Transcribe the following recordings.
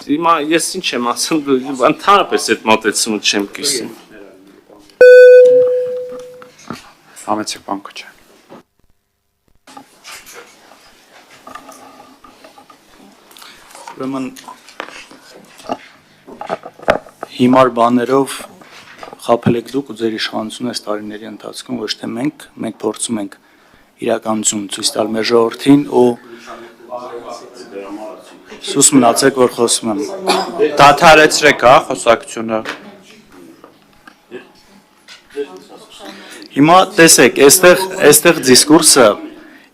Հիմա ես ինչ եմ ասում, ընդհանրապես այդ մոտեցումը չեմ կիսում։ Համեցեք բան կոչը։ Ուրեմն հիմար բաներով խաբել եք դուք ու ձեր իշխանությունը այս տարիների ընթացքում ոչ թե մենք փորձում ենք իրականություն ցույց տալ մեր ժողովրդին ու սուս մնացեք որ խոսում եմ։ Դադարեցրեք, հա, խոսակցությունը։ Հիմա տեսեք, այստեղ դիսկուրսը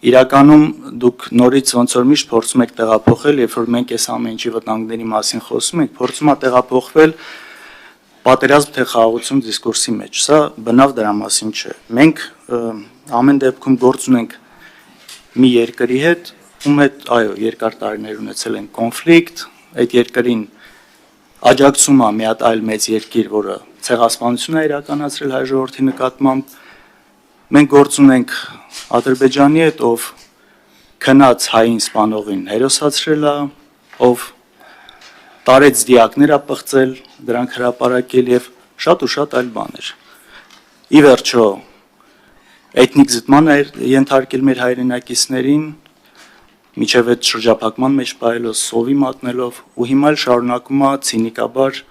իրականում դուք նորից ոնց որ միշտ փորձում եք տեղափոխել, երբ որ մենք այս ամեն ինչի վտանգների մասին խոսում ենք, փորձում է տեղափոխվել պատերազմ թե խաղաղություն դիսկուրսի մեջ։ Սա բնավ դրա մասին չէ։ Մենք ամեն դեպքում գործ ունենք մի երկրի հետ, ում հետ, այո, երկար տարիներ ունեցել են կոնֆլիկտ, այդ երկրին աջակցում է մի հատ այլ մեծ երկիր, որը ցեղասպանություն է իրականացրել հայ ժողովրդի նկատմամբ։ Մենք գործ ունենք Ադրբեջանի հետ, ով քնած հային սպանողին հերոսացրել է, ով տարեց դիակներ է պղծել, դրանք հրապարակել եւ շատ ու շատ այլ բաներ։ Ի վերջո էթնիկ զտման է ենթարկել մեր հայրենակիցներին, միջև այդ շրջափակման մեջ պահելով, սովի մատնելով ու հիմա էլ շարունակում է ցինիկաբար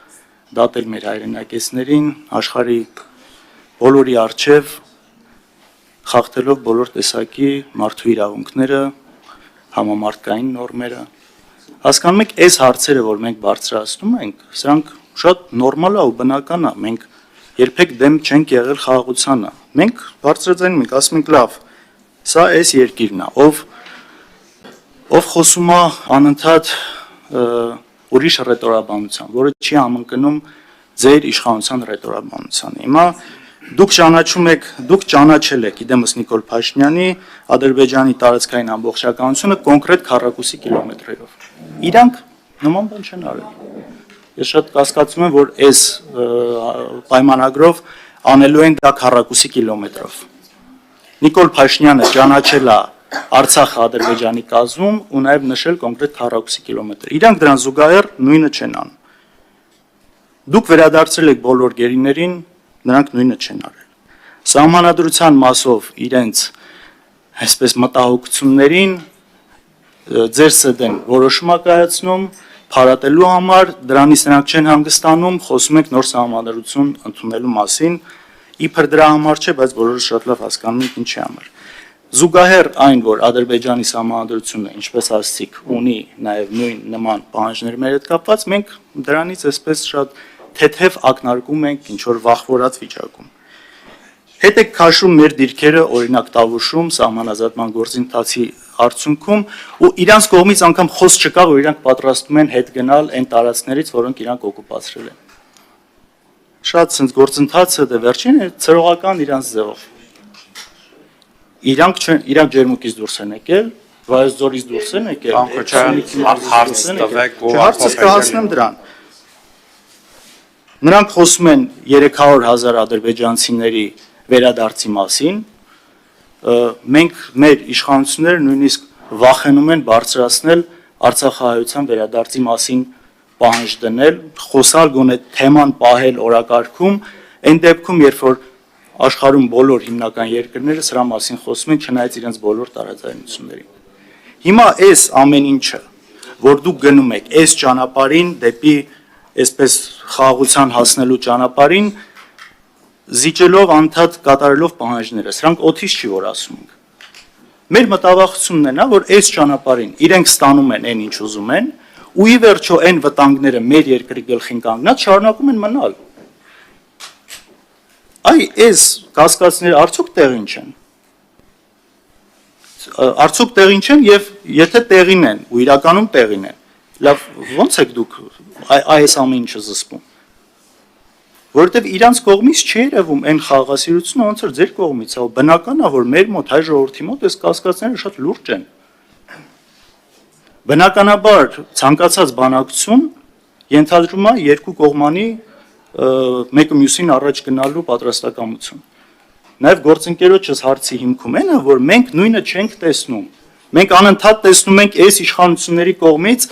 դատել մեր հայրենակիցներին աշխարհի բոլորի առջև խախտելով բոլոր տեսակի մարդու իրավունքները, համամարտկային նորմերը։ Հասկանում եք, այս հարցերը, որ մենք բարձրացնում ենք, սրանք շատ նորմալ է ու բնական է։ Մենք երբեք դեմ չենք եղել խաղաղությանը։ Մենք բարձրաձայնում ենք, ասում ենք լավ, սա այս երկիրն է, ով խոսում է անընդհատ ուրիշ ռետորաբանության, որը չի համընկնում ձեր իշխանության ռետորաբանությանը։ Հիմա դուք ճանաչել եք իդեմս Նիկոլ Փաշինյանի Ադրբեջանի տարածքային ամբողջականությունը կոնկրետ քառակուսի կիլոմետրերով։ Իրանք նման բան չեն արել։ Ես շատ կասկածում եմ, որ այս պայմանագրով անելու են դա քառակուսի կիլոմետրով։ Նիկոլ Փաշինյանը ճանաչել է Արցախը Ադրբեջանի կազմում ու նաև նշել կոնկրետ քառակուսի կիլոմետր։ Իրանք դրան զուգահեռ նույնը չեն անում։ Դուք վերադարձրել եք բոլոր գերիներին, նրանք նույնը չեն արել։ Սահմանադրության մասով իրենց այսպես մտահոգություններին ձեր սդեն որոշում է կայացնում փարատելու համար, դրանից նրանք չեն հանգստանում, խոսում եք նոր սահմանադրություն ընդունելու մասին, իբր դրա համար չէ, բայց բոլորը շատ լավ հասկանում են ինչի համար։ Զուգահեռ այն, որ Ադրբեջանի սահմանադրությունը, ինչպես ասացիք, ունի նաև նույն նման պահանջներ մեր հետ կապված, մենք դրանից այսպես շատ թեթև ակնարկում ենք ինչ որ վախվորած վիճակում։ Հետ եք քաշում մեր դիրքերը, օրինակ Տավուշում, սահմանազատման գործընթացի արդյունքում ու իրանց կողմից անգամ խոսք չկա, որ իրանք պատրաստում են հետ գնալ այն տարածքներից, որոնք իրանք օկուպացրել են։ Շատ ցենց գործընթացը դե վերջին է ծրողական իրանց ձևով։ Իրանք ջերմուկից դուրս են եկել, Վայոց ձորից դուրս են եկել։ Հարցը կհասնեմ դրան։ Նրանք խոսում են 300,000 ադրբեջանցիների վերադարձի մասին, մենք մեր իշխանությունները նույնիսկ վախենում են բարձրացնել արցախահայության վերադարձի մասին պահանջ դնել, խոսալ գոնե թեման պահել օրակարգում, այն դեպքում, երբ որ աշխարհում բոլոր հիմնական երկրները սրա մասին խոսում են, չնայած իրենց բոլոր տարաձայնություններին։ Հիմա այս ամեն ինչը, որ դուք գնում եք այս ճանապարհին դեպի այսպես խաղաղության հասնելու ճանապարհին, զիջելով անդադ կատարելով պահանջները, սրանք օթից չի որ ասում ենք։ Մեր մտավախությունն է նա, որ այս ճանապարհին իրենք ստանում են այն ինչ ուզում են, ու ի վերջո այն վտանգները մեր երկրի գլխին կանգնած շարունակում են մնալ։ Այ այս կասկածները արդյոք տեղին չեն։ Արդյոք տեղին չեն եւ եթե տեղին են ու իրականում տեղին են, լավ ո՞նց եք դուք այս ամեն ինչը զսպում։ Որովհետև իրանց կողմից չի երևում այն խաղաղասիրությունը, ոնց որ ձեր կողմից է, բնական է, որ մեր մոտ հայ ժողովրդի մոտ այս կասկածները շատ լուրջ են։ Բնականաբար ցանկացած բանակցություն ենթադրում է երկու կողմանի մեկը մյուսին առաջ գնալու պատրաստակամություն։ Նաև գործընկերոջս հարցի հիմքում այն է, որ մենք նույնը չենք տեսնում Մենք անընդհատ տեսնում ենք այս իշխանությունների կողմից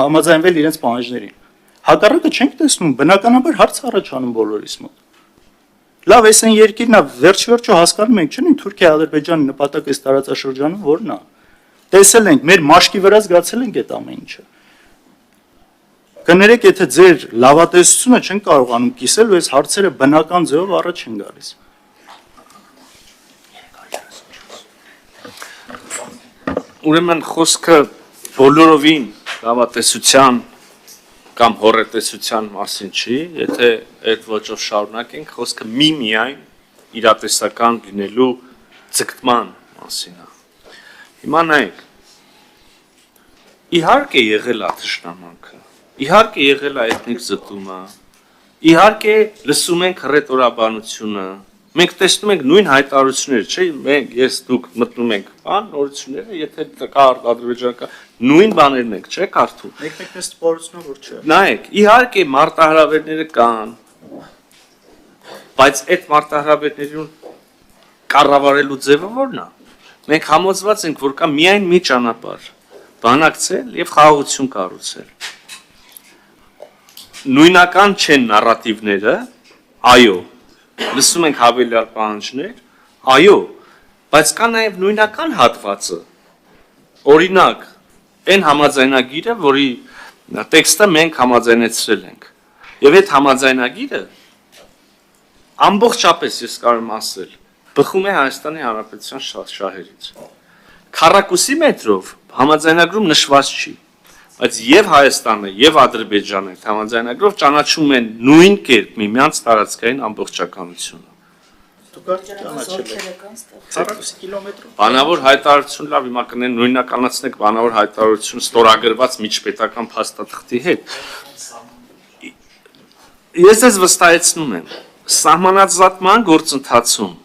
համաձայնվել իրենց պահանջներին։ Հակառակը չենք տեսնում, բնականաբար հարց առաջանում բոլորիս մոտ։ Լավ, այս այն երկիրն է, վերջ-վերջո հասկանում ենք, չէ՞, Թուրքիա, Ադրբեջանի նպատակը այս տարածաշրջանում որն է։ Տեսել ենք, մեր մաշկի վրա զգացել ենք այդ ամեն ինչը։ Կներեք, եթե ձեր լավատեսությունը չեն կարողանում կիսել, ու այս հարցերը բնական ձևով առաջ են գալիս։ Ուրեմն խոսքը բոլորովին լավատեսության կամ հոռետեսության մասին չի, եթե այդ ոճով շարունակենք, խոսքը միայն իրատեսական լինելու ձգտման մասին է։ Հիմա նայեք, իհարկե եղել է թշնամանքը, իհարկե եղել է էթնիկ զտումը, իհարկե լսում ենք հռետորաբանությունը, մենք տեսնում ենք նույն հայտարարությունները, չէ՞, մենք, ես, դուք մտնում ենք բան, նորությունները, եթե կա ադրբեջանական նույն բաներն եք, չէ՞, կարդում։ Մեկ-մեկ մեզ տպավորությունով որ չէ։ Նայեք, իհարկե մարտահրավերները կան, բայց այդ մարտահրավերներին կառավարելու ձևը ո՞րն է։ Մենք համոզված ենք, որ կա միայն մի ճանապարհ՝ բանակցել եւ խաղաղություն կառուցել։ Նույնական չեն նարատիվները, այո, լսում ենք հավելյալ պահանջներ, այո, բայց կա նաեւ նույնական հատվածը։ Օրինակ, այն համաձայնագիրը, որի տեքստը մենք համաձայնեցրել ենք։ Եվ այդ համաձայնագիրը ամբողջապես ես կարող եմ ասել, բխում է Հայաստանի Հանրապետության շահերից։ Քառակուսի մետրով համաձայնագրում նշված չի, բայց եւ Հայաստանը եւ Ադրբեջանը այդ համաձայնագրով ճանաչում են նույն կերպ միմյանց տարածքային ամբողջականությունը։ Դուք ճանաչել եք 40 կիլոմետրով։ Բանավոր հայտարարություն լավ հիմա կնեն նույնականացնեք բանավոր հայտարարություն ստորագրված միջպետական փաստաթղթի հետ։ Ես ձեզ վստահեցնում եմ, սահմանազատման գործընթացում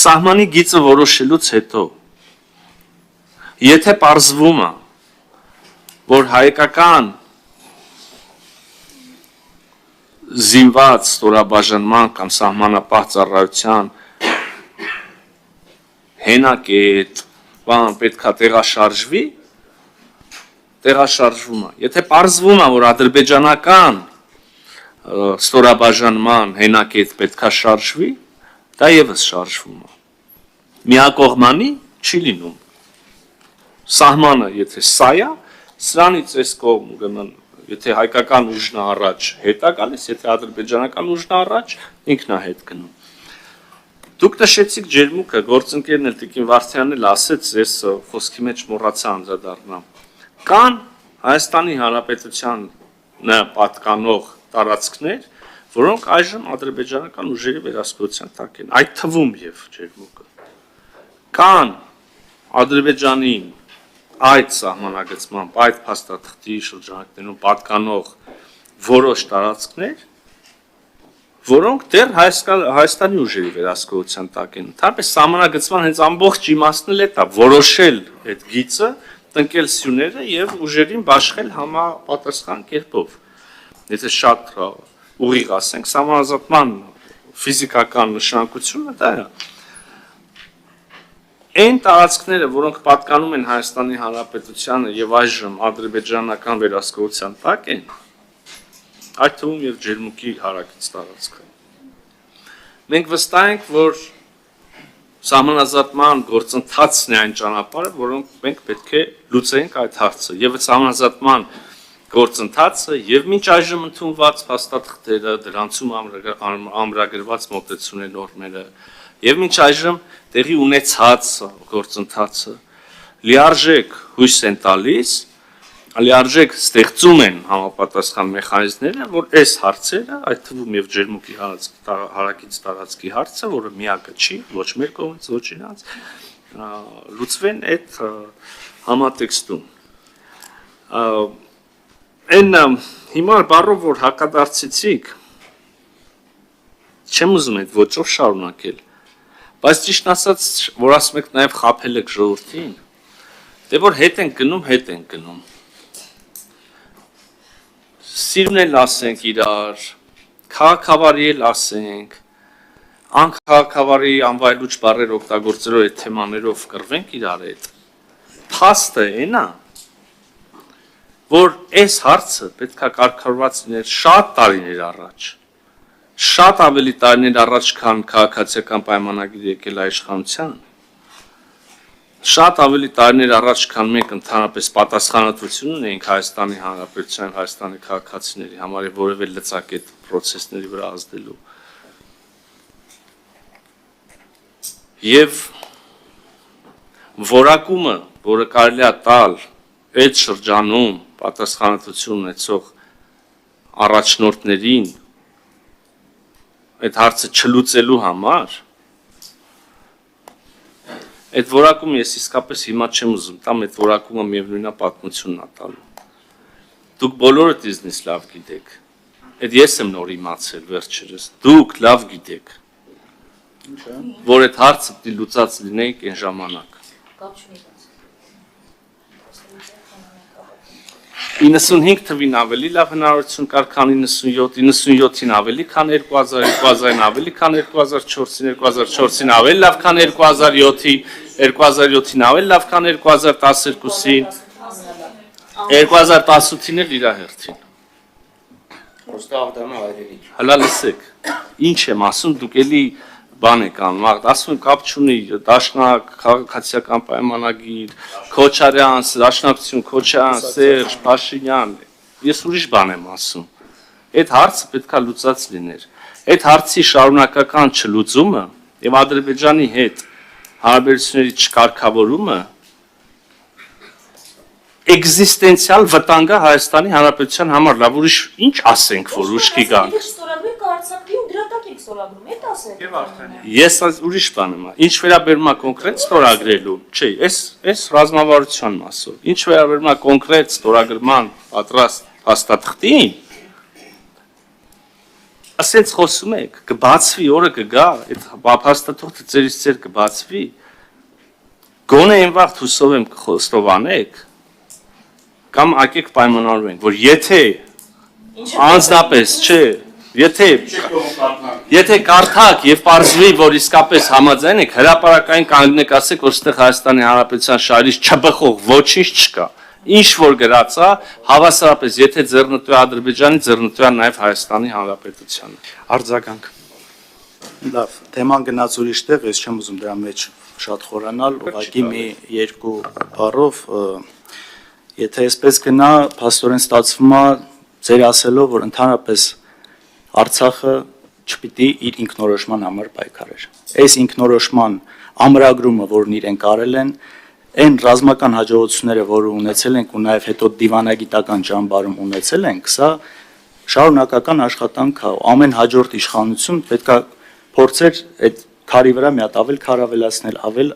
սահմանի գիծը որոշելուց հետո եթե պարզվում է, որ հայկական զինված ստորաբաժանման կամ սահմանապահ ծառայության հենակետ, բան պետքա տեղաշարժվի, տեղաշարժվում է։ Եթե պարզվում է, որ ադրբեջանական ստորաբաժանման հենակետ պետքա շարժվի, դա եւս շարժվում է։ Միակողմանի չի լինում։ Սահմանը, եթե սա է, սրանից այս կողմ ուրեմն եթե հայկական ուժն առաջ հետ է գալիս, եթե ադրբեջանական ուժն առաջ ինքն է հետ գնում։ Դուք նշեցիք ջերմուկը, գործընկերն էլ Տիկին Վարդյանն էլ ասեց, ես խոսքի մեջ մոռացա անդրադառնամ։ Կան Հայաստանի Հանրապետության պատկանող տարածքներ, որոնք այժմ ադրբեջանական ուժերի վերահսկողության տակ են, այդ թվում եւ ջերմուկը։ Կան Ադրբեջանի այդ սահմանագծմամբ, այդ փաստաթղթի շրջանակներում պատկանող որոշ տարածքներ, որոնք դեռ Հայաստանի ուժերի վերահսկողության տակ են։ Ընդհանրապես սահմանագծման հենց ամբողջ իմաստն էլ է դա որոշել այդ գիծը, տնկել սյուները եւ ուժերին բաշխել համապատասխան կերպով։ Եթե շատ ուղիղ ասենք, սահմանազատման ֆիզիկական նշանակությունը դա է։ Այն տարածքները, որոնք պատկանում են Հայաստանի Հանրապետությանը եւ այժմ ադրբեջանական վերահսկողության տակ են, այդ թվում եւ ջերմուկի հարակից տարածքը։ Մենք վստահ ենք, որ սահմանազատման գործընթացն է այն ճանապարհը, որոնք մենք պետք է լուծենք այդ հարցը եւ սահմանազատման գործընթացը եւ մինչ այժմ ընդունված փաստաթղթերը, դրանցում ամրագրված մոտեցումների նորմերը եւ մինչ այժմ տեղի ունեցած գործընթացը լիարժեք հույս են տալիս, լիարժեք ստեղծում են համապատասխան մեխանիզմները, որ այս հարցերը, այդ թվում եւ ջերմուկի հարակից տարածքի հարցը, որը միակը չի, ոչ մեր կողմից, ոչ իրանց, լուծվեն այդ համատեքստում։ Այն հիմար բառով, որ հակադարձեցիք, չեմ ուզում այդ ոճով շարունակել, բայց ճիշտ ասած, որ ասում եք նաև խաբել եք ժողովրդին, դե որ հետ ենք գնում, սիրուն էլ ասենք իրար, քաղաքավարի էլ ասենք, անքաղաքավարի անվայելուչ բառեր օգտագործելով այդ թեմաներով կռվենք իրար հետ։ Փաստը այնա, որ այս հարցը պետք է կարգավորված լիներ շատ տարիներ առաջ, շատ ավելի տարիներ առաջ, քան քաղաքացիական պայմանագիր եկել իշխանության, շատ ավելի տարիներ առաջ, քան մենք ընդհանրապես պատասխանատվություն ունենք Հայաստանի Հանրապետության, Հայաստանի քաղաքացիների համար եւ որևէ լծակետ process-ների վրա ազդելու։ Եվ որակումը, որը կարելի է տալ այդ շրջանում պատասխանատվություն ունեցող առաջնորդներին այդ հարցը չլուծելու համար, այդ որակումը ես իսկապես հիմա չեմ ուզում տամ, այդ որակումը միևնույնն է պատմությունն է տալու։ Դուք բոլորդ իզնից լավ գիտեք, այդ ես եմ նոր իմացել վերջերս, դուք լավ գիտեք, որ այդ հարցը պիտի լուծած լինենք այն ժամանակ։ 95 թվին ավելի լավ հնարավորություն կար, քան 97-ին ավելի, քան 2000, 2000-ին ավելի, քան 2004-ին, 2004-ին ավելի լավ, քան 2007-ին, 2007-ին ավելի լավ, քան 2012-ին, 2018-ին էլ իր հերթին։ Հələ լսեք, ինչ եմ ասում, դուք էլի բան եք անում, ասում եմ կապ չունի, Դաշնակ, քաղաքացիական պայմանագիր, Քոչարյան, Դաշնակցություն, Քոչարյան, Սերժ, Փաշինյան, ես ուրիշ բան եմ ասում։ Այդ հարցը պետք է լուծած լիներ։ Այդ հարցի շարունակական չլուծումը եւ Ադրբեջանի հետ հարաբերությունների չկարգավորումը էգզիստենցիալ վտանգ է Հայաստանի Հանրապետության համար, լավ ուրիշ ինչ ասենք, որ ուշքի գանք։ Ես ուրիշ բան եմ, ինչ վերաբերում է կոնկրետ ստորագրելու, չէ, այս ռազմավարության մասով, ինչ վերաբերում է կոնկրետ ստորագրման պատրաստ հաստատքին, ասենց խոսում եք, կբացվի, օրը կգա, այդ հաստատողը ձերից ձեր կբացվի, գոնե այն վաղ հուսով եմ կխոստովանեք, կամ ակեք պայմանավորվենք, որ եթե անձնապես, չէ, Եթե կարդակ եւ պարզվի, որ իսկապես համաձայն եք, հրապարակային կանգնեք, ասեք, որ ստեղ Հայաստանի Հանրապետության շահերից չբխող ոչինչ չկա։ Ինչ որ գրած է, հավասարապես, եթե ձեռնտու է Ադրբեջանի, ձեռնտու է նաեւ Հայաստանի Հանրապետությանը։ Արձագանք։ Լավ, թեման գնաց ուրիշ տեղ, ես չեմ ուզում դրա մեջ շատ խորանալ, ուղղակի մի երկու բառով, եթե այսպես գնա, փաստորեն ստացվում է ձեր ասելով, որ ընդհանրապես Արցախը չպիտի իր ինքնորոշման համար պայքարեր։ Այս ինքնորոշման ամրագրումը, որն իրենք արել են, այն ռազմական հաջողությունները, որը ունեցել ենք ու նաև հետո դիվանագիտական ճամբարում ունեցել ենք, սա շարունակական աշխատանք է։ Ամեն հաջորդ իշխանություն պետք է փորձեր այդ քարի վրա մի հատ ավել քար ավելացնել, ավել։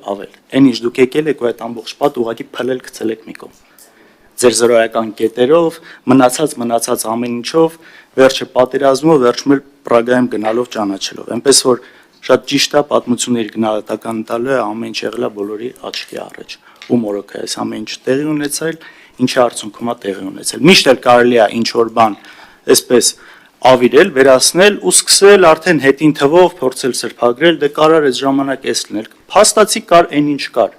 Այն ինչ դուք եկել եք ու այդ ամբողջ պատ ուղղակի փլել գցել եք մի կողմ։ Ձեր զրոյական կետերով, մնացած ամեն ինչով, վերջը պատերազմով, վերջում էլ Պրագայում գնալով ճանաչելով։ Այնպես որ շատ ճիշտ է պատմությունների գնահատական տալը ամեն ինչ եղել է բոլորի աչքի առաջ։ Ու մորոք է այս ամեն ինչ տեղի ունեցել, ինչի արդյունքում է տեղի ունեցել։ Միշտ էլ կարելի է ինչ որ բան այսպես ավիրել, վերացնել ու սկսել արդեն հետին թվով փորձել սրբագրել, դե կարար այս ժամանակ էս լինել։ Փաստացի կար այն ինչ կար։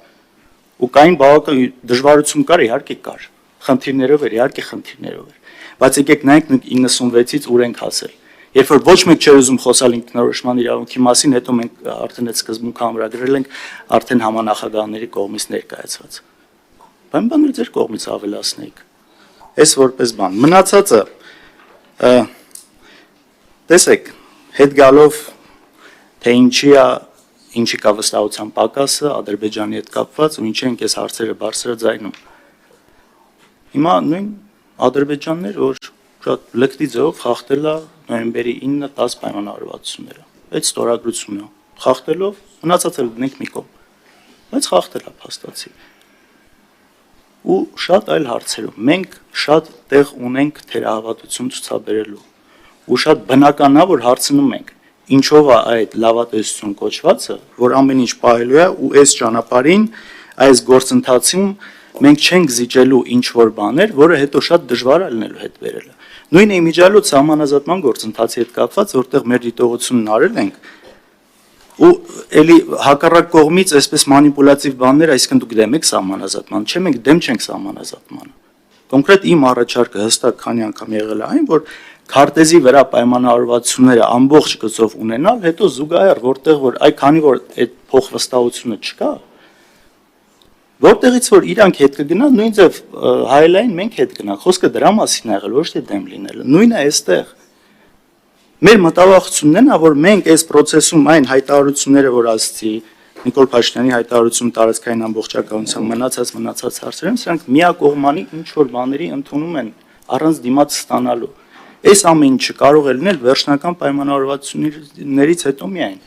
Ու կային բավական դժվարություն կար, իհարկե կար։ Խնդիրներով էր, իհարկե խնդիրներով էր։ Բայց եկեք նայենք 96-ից ուր ենք հասել։ Երբ որ ոչ մեկ չէր ուզում խոսալ ինքնորոշման իրավունքի մասին, հետո մենք արդեն այդ սկզբունքը ամրագրել ենք արդեն համանախագահների կողմից ներկայացված։ Բանը ձեր կողմից ավելացնեիք։ Այս որպես բան։ Մնացածը տեսեք, հետ գալով թե ինչի կա վստահության պակասը Ադրբեջանի հետ կապված ու ինչի ենք այս հարցերը բարձրաձայնում։ Հիմա նույն Ադրբեջաններ, որ շատ լկտի ձևով խախտել է նոյեմբերի 9-10 պայմանավորվածությունները։ Այդ ստորագրությունը խախտելով մնացած էլ դնենք մի կողմ։ Բայց խախտել է փաստացի։ Ու շատ այլ հարցերով մենք շատ տեղ ունենք թերահավատություն ցուցաբերելու։ Ու շատ բնական է, որ հարցնում ենք, ինչով է այդ լավատեսություն կոչվածը, որ ամեն ինչ պահելու է ու այս ճանապարհին, այս գործընթացում մենք չենք զիջելու ինչ որ բաներ, որը հետո շատ դժվար է լինելու հետ վերելը։ Նույն իմիջիալոց համանազատման գործընթացի հետ կապված, որտեղ մեր դիտողությունն արել ենք, ու էլի հակառակ կողմից այսպես մանիպուլատիվ բաներ, այսինքն դուք դեմ եք սահմանազատման, չէ՞ մենք դեմ չենք սահմանազատմանը։ Կոնկրետ իմ առաջարկը հստակ քանի անգամ եղել է այն, որ քարտեզի վրա պայմանավորվածությունները ամբողջ գծով ունենալ, հետո զուգահեռ որտեղ որ այ քանի որ այդ փոխվստահությունը չկա, որտեղից որ իրանք հետ կգնան, նույն ձև հայելային մենք հետ գնանք, խոսքը դրա մասին է եղել, ոչ թե դեմ լինելը, նույնը այստեղ։ Մեր մտավախությունն է, որ մենք այս process-ում այն հայտարարությունները, որ ասացի, Նիկոլ Փաշինյանի հայտարարություն տարածքային ամբողջականության մնացած հարցերում, սրանք միակողմանի ինչ որ բաների ընդունում են առանց դիմաց ստանալու։ Այս ամեն ինչը կարող է լինել վերջնական պայմանավորվածություններից հետո միայն։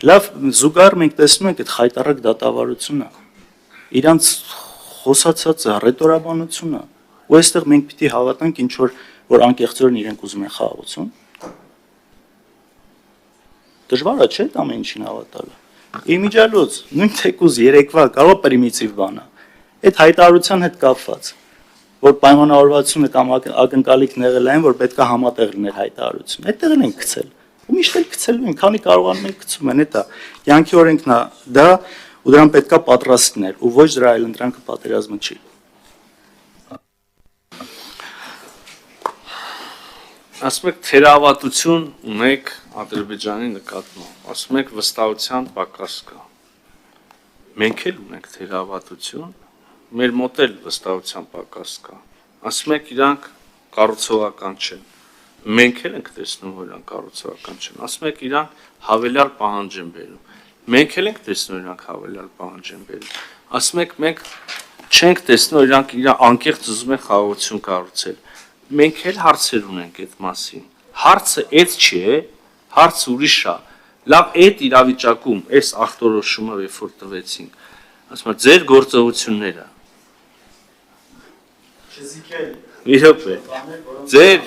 Լավ, զուգահեռ մենք տեսնում ենք այդ խայտառակ դատավարությունը, իրանց խոսացածը, ռետորաբանությունը, ու այստեղ մենք պիտի հավատանք ինչ որ անկեղծորեն իրենք ուզում են խաղաղություն։ Դժվար է, չէ՞ այդ ամեն ինչին հավատալը։ Իմիջիալոց, նույն թեկուզ երեկվա կարող է պրիմիտիվ բան է։ Այդ հայտարարության հետ կապված, որ պայմանավորվածությունը կամ ակնկալիքն եղել այն, որ պետք է համատեղ լիներ հայտարարությունը։ Այդտեղ են գցել։ Ու միշտ էլ գցելու են, քանի կարողանում են գցում են, դա յանքի օրենքն է, դա ու դրան պետք է պատրաստ լինել, ու ոչ դրա այլընտրանքը պատերազմը չի։ Ասում եք թերավատություն ունեք Ադրբեջանի նկատմամբ, ասում եք վստահության պակաս կա։ Մենք էլ ունենք թերավատություն, մեր մոտ էլ վստահության պակաս կա։ Ասում եք իրանք կառուցողական չեն։ Մենք էլ ենք տեսնում, որ իրանք կառուցողական չեն։ Ասում եք իրանք հավելյալ պահանջ են բերում։ Մենք էլ ենք տեսնում, իրանք հավելյալ պահանջ են բերում։ Ասում եք մենք չենք տեսնում, իրանք անկեղծ ուզում են խաղաղություն կառուցել։ Մենք էլ հարցեր ունենք այդ մասին։ Հարցը այդ չի, հարցը ուրիշ է։ Լավ, այդ իրավիճակում, այս ախտորոշումը երբ որ տվեցինք, ասում եմ, ձեր գործողությունները։ Իրոք է։ Ձեր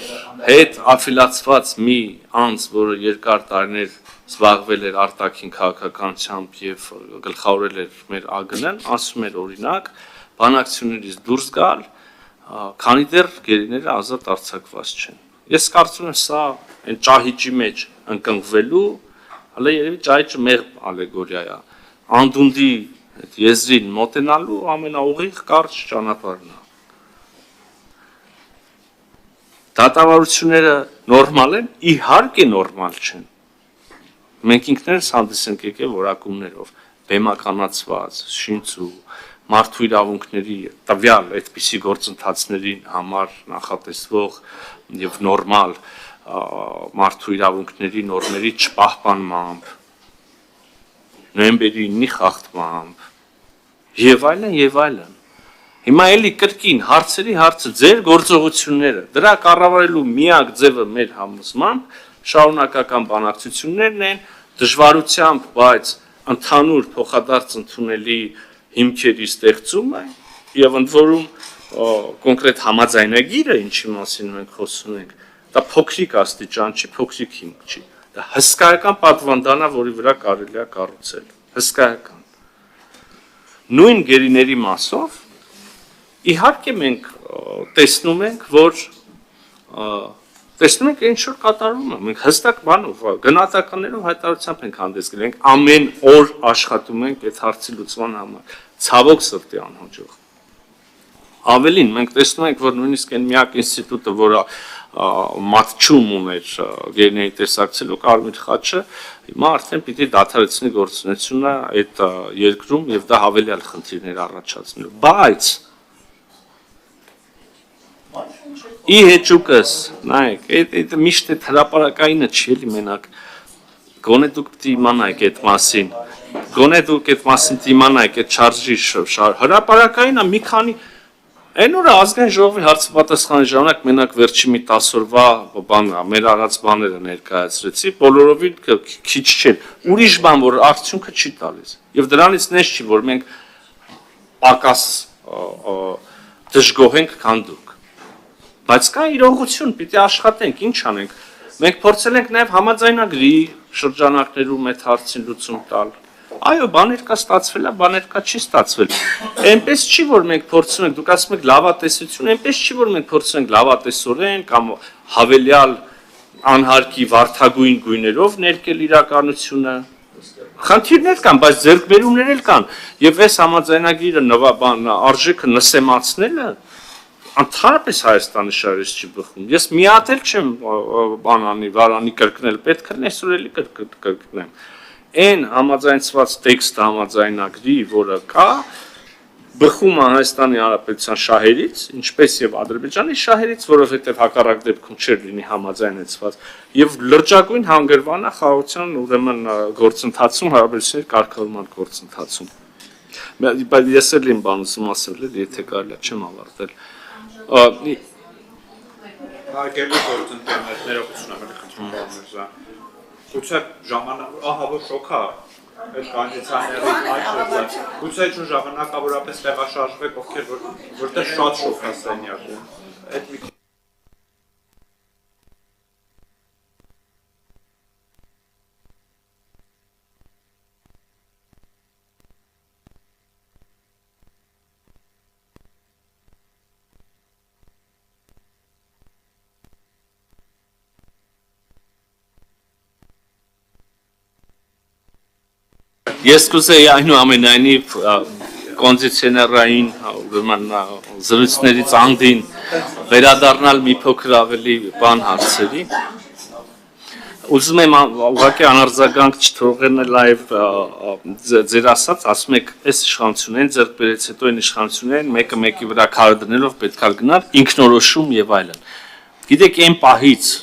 հետ աֆիլացված մի անձ, որը երկար տարիներ զբաղվել էր արտաքին քաղաքականությամբ եւ գլխավորել էր մեր ԱԳՆ-ն, ասում էր օրինակ, բանակցություններից դուրս գալ, քանի դեռ գերիները ազատ արձակված չեն։ Ես կարծում եմ սա այն ճահիճի մեջ ընկնվելու, հələ երևի ճահիճը մեղմ ալեգորիա է։ Անդունդի այդ եզրին մոտենալու ամենաուղիղ կարճ ճանապարհն է։ Դատավարությունները նորմալ են, իհարկե նորմալ չեն։ Մենք ինքներս հանդես ենք եկել որակումներով, բեմականացված, շինծու, մարդու իրավունքների տվյալ այդպիսի գործընթացների համար նախատեսվող եւ նորմալ մարդու իրավունքների նորմերի չպահպանմամբ, նոյեմբերի 9-ի խախտմամբ եւ այլն եւ այլն։ Հիմա էլի կրկին հարցերի հարցը ձեր գործողությունները, դրա կառավարելու միակ ձևը մեր համոզմամբ շարունակական բանակցություններն են, դժվարությամբ, բայց ընդհանուր փոխադարձ ընդունելի հիմքերի ստեղծումը եւ ընդ որում կոնկրետ համաձայնագիրը, ինչի մասին մենք խոսում ենք, դա փոքրիկ աստիճան չի, փոքրիկ հիմք չի։ Դա հսկայական պատվանդան է, որի վրա կարելի է կառուցել։ Հսկայական։ Նույն գերիների մասով իհարկե մենք տեսնում ենք, որ տեսնում ենք ինչ որ կատարվում է, մենք հստակ բանով, գնահատականներով հայտարարությամբ ենք հանդես գալիս, ենք ամեն օր աշխատում ենք այդ հարցի լուծման համար, ցավոք սրտի անհաջող։ Ավելին, մենք տեսնում ենք, որ նույնիսկ այն միակ ինստիտուտը, որը մատչում ուներ գերիների տեսակցելու Կարմիր խաչը, հիմա արդեն պիտի դադարեցնի գործունեությունը այդ երկրում եւ դա հավելյալ խնդիրներ առաջացնելու։ Բայց ի հեճուկս, նայեք, այդ միշտ այդ հրապարակայինը չի էլի մենակ, գոնե դուք պիտի իմանայիք այդ մասին, գոնե դուք այդ մասին պիտի իմանայիք, այդ շարժի հրապարակայինը մի քանի, այն օրը ազգային ժողովի հարցապատասխանի ժամանակ մենակ վերջի մի 10 օրվա մեր արած բաները ներկայացրեցի, բոլորովին քիչ չեն, ուրիշ բան, որ արդյունքը չի տալիս, եւ դրանից նես չի, որ մենք պակաս դժգոհ ենք, քան դուք։ Բայց կա իրողություն, պիտի աշխատենք, ինչ անենք։ Մենք փորձել ենք նաև համաձայնագրի շրջանակներում այդ հարցին լուծում տալ։ Այո, բաներ կա ստացվել է, բաներ կա չի ստացվել։ Այնպես չի, որ մենք փորձում ենք, դուք ասում եք լավատեսություն, այնպես չի, որ մենք փորձում ենք լավատեսորեն կամ հավելյալ անհարկի վարդագույն գույներով ներկել իրականությունը։ Խնդիրներ կան, բայց ձեռքբերումներ էլ կան, եւ այս համաձայնագիրը արժեքը նսեմացնելը ընդհանրապես Հայաստանի շահերից չի բխում։ Ես մի հատ էլ չեմ վարանի կրկնել, պետք է այսօր էլի կրկնեմ։ Այն համաձայնված տեքստը համաձայնագրի, որը կա, բխում է Հայաստանի Հանրապետության շահերից, ինչպես եւ Ադրբեջանի շահերից, որովհետեւ հակառակ դեպքում չէր լինի համաձայնեցված, եւ լրջագույն հանգրվան է խաղաղության ուրեմն գործընթացում, հարաբերությունների կարգավորման գործընթացում։ Բայց ես էլ իմ բանս ասել եմ, եթե կարելի է չեմ ավարտել։ Հարգելի գործընկերներ, ներողություն եք խնդրում բանուզա։ Գուցե ժամանակ, ահա որ շոքա այդ կոնդիցիաների այժմ գուցե ինչ ժամանակավորապես տեղաշարժվեք, ովքեր որտեղ շատ շոք է սենյակում։ Այդ մի Ես կուզեի այնուամենայնիվ կոնդիցիոներային զրույցներից անդին վերադառնալ մի փոքր ավելի բան հարցերի։ Ուզում եմ ուղղակի անարձագանք չթողնել այլ ձեր ասում եք, այս իշխանություններին ձեռք բերեց, հետո այն իշխանություններին մեկը մեկի վրա քար դնելով պետք է գնալ ինքնորոշում եւ այլն։ Գիտեք, այն պահից,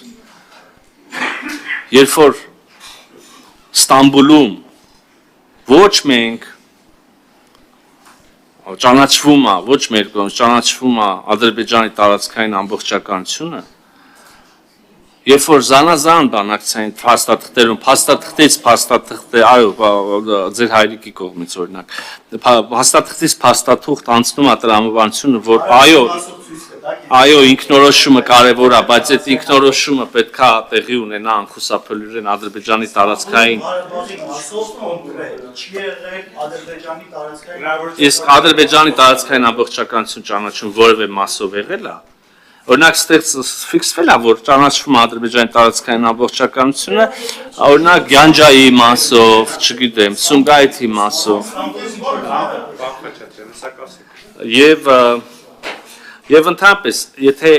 երբ որ Ստամբուլում ոչ մենք ճանաչվում է, ոչ մեր կողմից ճանաչվում է Ադրբեջանի տարածքային ամբողջականությունը, երբ որ զանազան բանակցային փաստաթղթերում, փաստաթղթից, այո, ձեր հայրիկի կողմից օրինակ, փաստաթղթից փաստաթուղթ անցնում է տրամաբանությունը, որ այո, ինքնորոշումը կարևոր է, բայց այդ ինքնորոշումը պետք է տեղի ունենա անխուսափելիորեն Ադրբեջանի տարածքային։ Իսկ Ադրբեջանի տարածքային ամբողջականություն ճանաչում որևէ մասով եղել է։ Օրինակ ստեղ ֆիքսվել է, որ ճանաչվում է Ադրբեջանի տարածքային ամբողջականությունը, օրինակ Գյանջայի մասով, չգիտեմ, Սումգայիթի մասով։ Եվ ընդհանրապես, եթե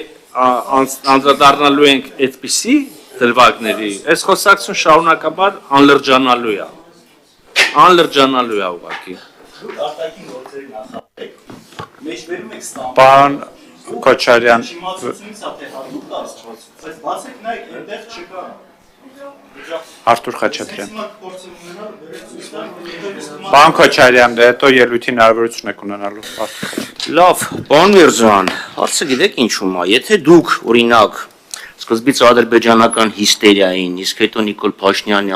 անդրադառնալու ենք այդպիսի դրվագների, այս խոսակցություն շարունակաբար անլրջանալու է։ Անլրջանալու է ուղղակի։ Պարոն Քոչարյան, Արտուր Խաչատրյան։ Պարոն Քոչարյան, հետո ելույթի հնարավորություն եք ունենալու։ Լավ, պարոն Միրզոյան, հարցը գիտեք ինչու՞մ է, եթե դուք օրինակ սկզբից ադրբեջանական հիստերիային, իսկ հետո Նիկոլ Փաշինյանի